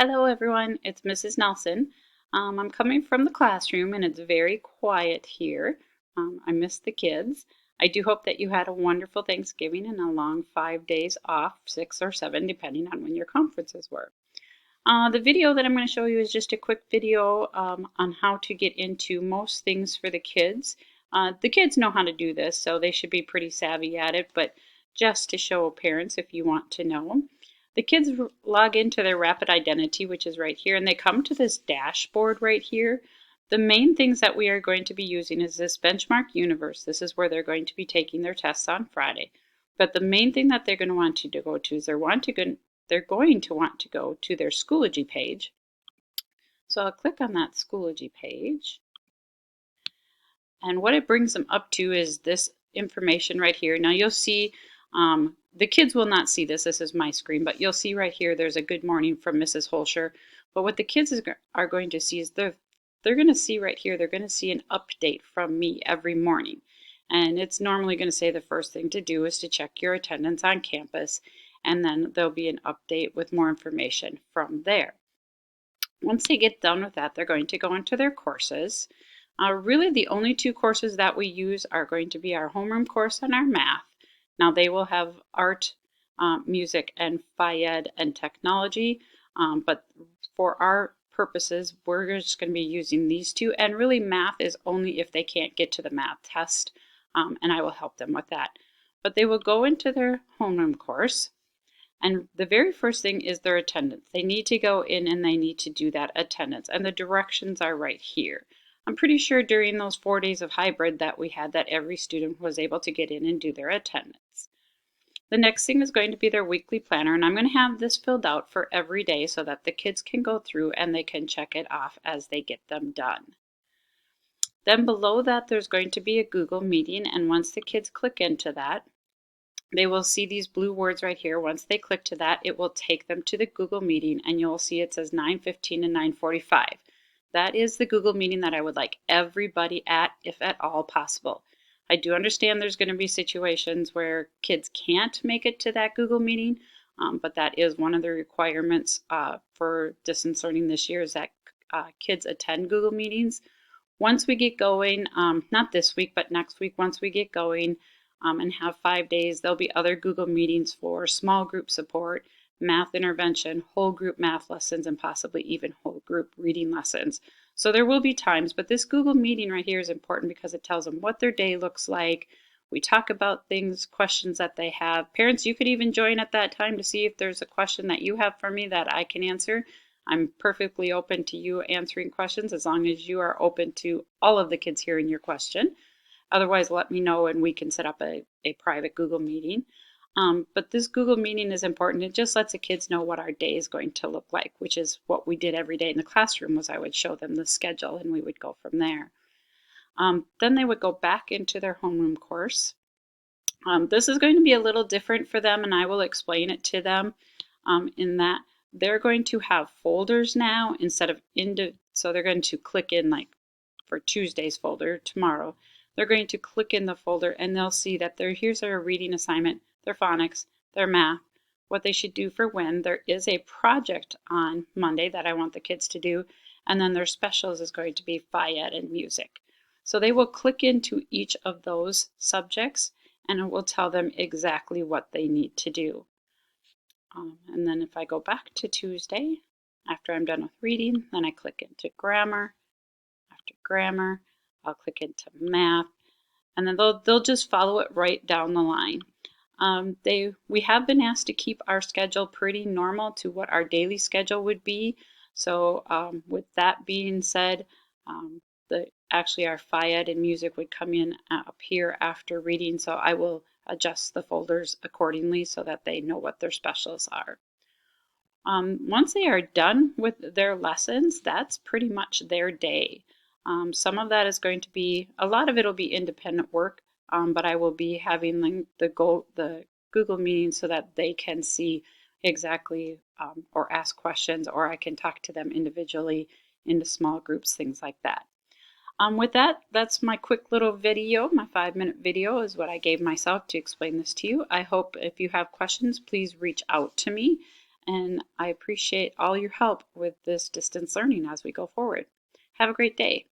Hello everyone, it's Mrs. Nelson. I'm coming from the classroom and it's very quiet here. I miss the kids. I do hope that you had a wonderful Thanksgiving and a long 5 days off, 6 or 7, depending on when your conferences were. The video that I'm going to show you is just a quick video on how to get into most things for the kids. The kids know how to do this, so they should be pretty savvy at it, but just to show parents if you want to know. The kids log into their Rapid Identity, which is right here, and they come to this dashboard right here. The main things that we are going to be using is this Benchmark Universe. This is where they're going to be taking their tests on Friday. But the main thing that they're going to want you to go to is they're going to want to go to their Schoology page. So I'll click on that Schoology page. And what it brings them up to is this information right here. Now you'll see the kids will not see this. This is my screen, but you'll see right here there's a good morning from Mrs. Holscher. But what the kids are going to see is they're going to see right here, they're going to see an update from me every morning. And it's normally going to say the first thing to do is to check your attendance on campus, and then there'll be an update with more information from there. Once they get done with that, they're going to go into their courses. Really, the only two courses that we use are going to be our homeroom course and our math. Now, they will have art, music, and Phi-Ed and technology, but for our purposes, we're just going to be using these two, and really math is only if they can't get to the math test, and I will help them with that. But they will go into their homeroom course, and the very first thing is their attendance. They need to go in and they need to do that attendance, and the directions are right here. I'm pretty sure during those 4 days of hybrid that we had that every student was able to get in and do their attendance. The next thing is going to be their weekly planner, and I'm going to have this filled out for every day so that the kids can go through and they can check it off as they get them done. Then below that there's going to be a Google meeting, and once the kids click into that, they will see these blue words right here. Once they click to that, it will take them to the Google meeting, and you'll see it says 9:15 and 9:45. That is the Google meeting that I would like everybody at, if at all possible. I do understand there's going to be situations where kids can't make it to that Google meeting, but that is one of the requirements for distance learning this year is that kids attend Google meetings. Once we get going, not this week, but next week, once we get going, and have 5 days, there'll be other Google meetings for small group support, math intervention, whole group math lessons, and possibly even whole group reading lessons. So there will be times, but this Google meeting right here is important because it tells them what their day looks like. We talk about things, questions that they have. Parents, you could even join at that time to see if there's a question that you have for me that I can answer. I'm perfectly open to you answering questions as long as you are open to all of the kids hearing your question. Otherwise, let me know and we can set up a private Google meeting. But this Google meeting is important. It just lets the kids know what our day is going to look like, which is what we did every day in the classroom was I would show them the schedule and we would go from there. Then they would go back into their homeroom course. This is going to be a little different for them, and I will explain it to them in that they're going to have folders now instead of so they're going to click in like for Tuesday's folder tomorrow. They're going to click in the folder and they'll see that here's their reading assignment, their phonics, their math, what they should do for when. There is a project on Monday that I want the kids to do, and then their specials is going to be Phi-Ed and music. So they will click into each of those subjects and it will tell them exactly what they need to do. And then if I go back to Tuesday, after I'm done with reading, then I click into grammar. After grammar, I'll click into math, and then they'll just follow it right down the line. We have been asked to keep our schedule pretty normal to what our daily schedule would be. So with that being said, actually our Phi-Ed and music would come in up here after reading, so I will adjust the folders accordingly so that they know what their specials are. Once they are done with their lessons, that's pretty much their day. Some of that is going to be, a lot of it will be independent work, but I will be having the Google meeting so that they can see exactly or ask questions, or I can talk to them individually into small groups, things like that. With that, that's my quick little video. My 5-minute video is what I gave myself to explain this to you. I hope if you have questions, please reach out to me. and I appreciate all your help with this distance learning as we go forward. Have a great day.